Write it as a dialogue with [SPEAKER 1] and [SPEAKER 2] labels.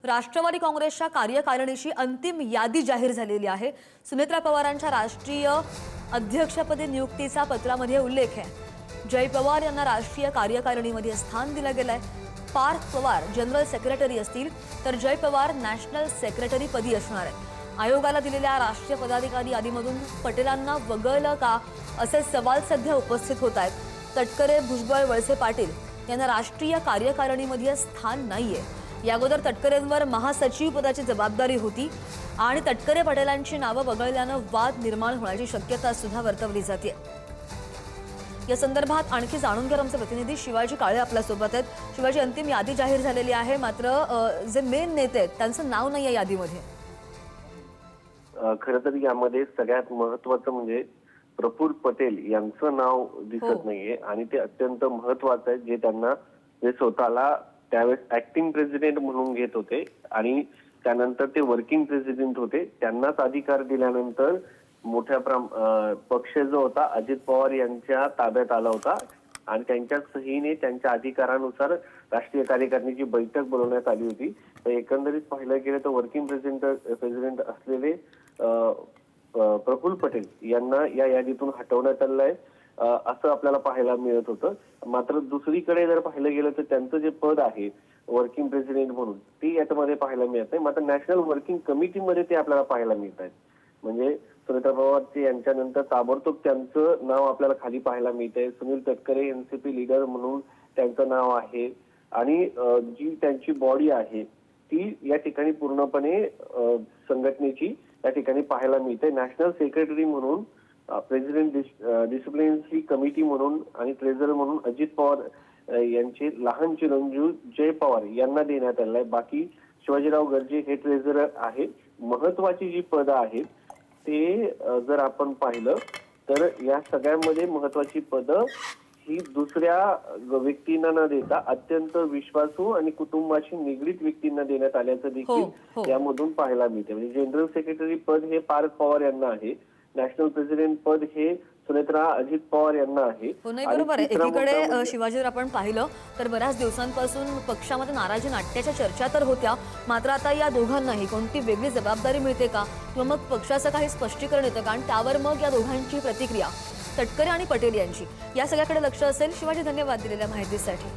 [SPEAKER 1] राष्ट्रवादी काँग्रेसच्या कार्यकारिणीची अंतिम यादी जाहीर झालेली आहे। सुनेत्रा पवारांच्या राष्ट्रीय अध्यक्षपदी नियुक्तीचा पत्रामध्ये उल्लेख आहे। जय पवार यांना राष्ट्रीय कार्यकारिणीमध्ये स्थान दिले गेले आहे। पार्थ पवार जनरल सेक्रेटरी असतील तर जय पवार नॅशनल सेक्रेटरी पदी असणार आहे। आयोगाला दिलेल्या राष्ट्रीय पदाधिकारी यादीमधून पटेलांना वगळलं का असे सवाल सध्या उपस्थित होत आहेत। तटकरे, भुजबळ, वळसे पाटील यांना राष्ट्रीय कार्यकारिणीमध्ये स्थान नाहीये। या अगोदर तटकरेंवर महासचिव पदाची जबाबदारी होती आणि तटकरे पटेलांची नावे वगळल्याने वाद निर्माण होण्याची शक्यता सुद्धा वर्तवली जाते। या संदर्भात आणखी जाणून घेणार आमचे प्रतिनिधी शिवाजी काळे आपल्या सोबत आहेत। शिवाजी, अंतिम यादी जाहीर झालेली आहे, मात्र जे मेन नेते आहेत त्यांचं नाव नाही आहे यादीमध्ये।
[SPEAKER 2] खरं तर यामध्ये सगळ्यात महत्त्वाचं म्हणजे प्रफुल्ल पटेल यांचं नाव दिसत नाहीये आणि ते अत्यंत महत्त्वाचं आहे। जे त्यांना जे स्वतःला त्यावेळेस ऍक्टिंग प्रेसिडेंट म्हणून घेत होते आणि त्यानंतर ते वर्किंग प्रेसिडेंट होते, त्यांनाच अधिकार दिल्यानंतर मोठ्या पक्ष जो होता अजित पवार यांच्या ताब्यात आला होता आणि त्यांच्या सहीने त्यांच्या अधिकारानुसार राष्ट्रीय कार्यकारिणीची बैठक बोलवण्यात आली होती। तर एकंदरीत पाहिलं गेलं तर वर्किंग प्रेसिडेंट असलेले प्रफुल्ल पटेल यांना या यादीतून हटवण्यात आलं आहे असं आपल्याला पाहायला मिळत होतं। मात्र दुसरीकडे जर पाहिलं गेलं तर त्यांचं जे पद आहे वर्किंग प्रेसिडेंट म्हणून ते याच्यामध्ये पाहायला मिळत नाही। मात्र नॅशनल वर्किंग कमिटीमध्ये ते आपल्याला पाहायला मिळत आहेत। म्हणजे सुनेत्रा पवार यांच्यानंतर ताबडतोब त्यांचं नाव आपल्याला खाली पाहायला मिळतंय। सुनील तटकरे एनसीपी लीडर म्हणून त्यांचं नाव आहे आणि जी त्यांची बॉडी आहे ती या ठिकाणी पूर्णपणे संघटनेची या ठिकाणी पाहायला मिळते। नॅशनल सेक्रेटरी म्हणून प्रेसिडेंट डिसिप्लिनरी कमिटी म्हणून आणि ट्रेझरर म्हणून अजित पवार यांचे लहान चिरंजीव जय पवार यांना देण्यात आलं आहे। बाकी शिवाजीराव गर्जे हे ट्रेझरर आहे। महत्वाची जी पदं आहेत ते जर आपण पाहिलं तर या सगळ्यामध्ये महत्वाची पदं ही दुसऱ्या व्यक्तींना न देता अत्यंत विश्वासू आणि कुटुंबाशी निगडीत व्यक्तींना देण्यात आल्याचं देखील यामधून पाहायला मिळते। म्हणजे जनरल सेक्रेटरी पद हे पार्थ पवार यांना आहे, नॅशनल प्रेसिडेंट पद हे सुनेत्रा अजित पवार यांना आहे।
[SPEAKER 1] नाही, बरोबर आहे। एकीकडे शिवाजी जर आपण पाहिलं तर बऱ्याच दिवसांपासून पक्षामध्ये नाराजी नाट्याच्या चर्चा तर होत्या, मात्र आता या दोघांनाही कोणती वेगळी जबाबदारी मिळते का किंवा मग पक्षाचं काही स्पष्टीकरण येतं का आणि त्यावर मग या दोघांची प्रतिक्रिया तटकरे आणि पटेल यांची या सगळ्याकडे लक्ष असेल। शिवाजी, धन्यवाद दिलेल्या माहितीसाठी।